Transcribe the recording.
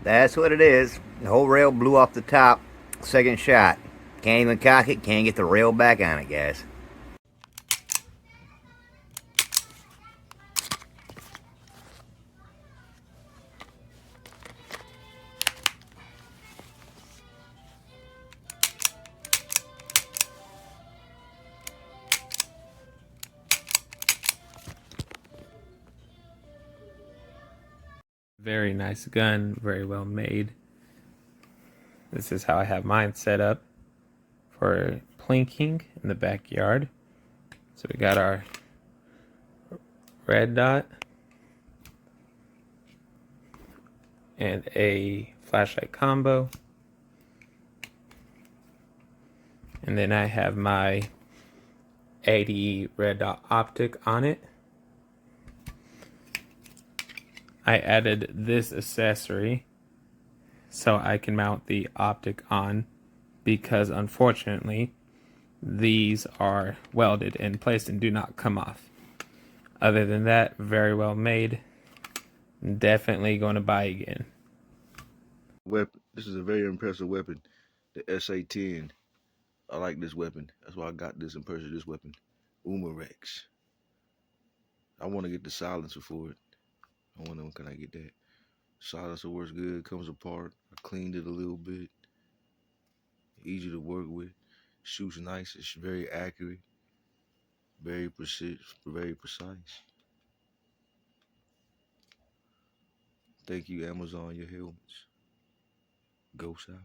That's what it is. The whole rail blew off the top. Second shot. Can't even cock it. Can't get the rail back on it, guys. Very nice gun, very well made. This is how I have mine set up for plinking in the backyard. So we got our red dot and a flashlight combo. And then I have my 80 red dot optic on it. I added this accessory so I can mount the optic on, because unfortunately these are welded in place and do not come off. Other than that, very well made. Definitely going to buy again. Weapon. This is a very impressive weapon. The SA10. I like this weapon. That's why I got this and purchased this weapon. Umarex. I want to get the silencer for it. I wonder when can I get that. Silencer works good, comes apart. I cleaned it a little bit. Easy to work with. Shoots nice. It's very accurate. Very precise. Very precise. Thank you, Amazon, your helmets. Go South.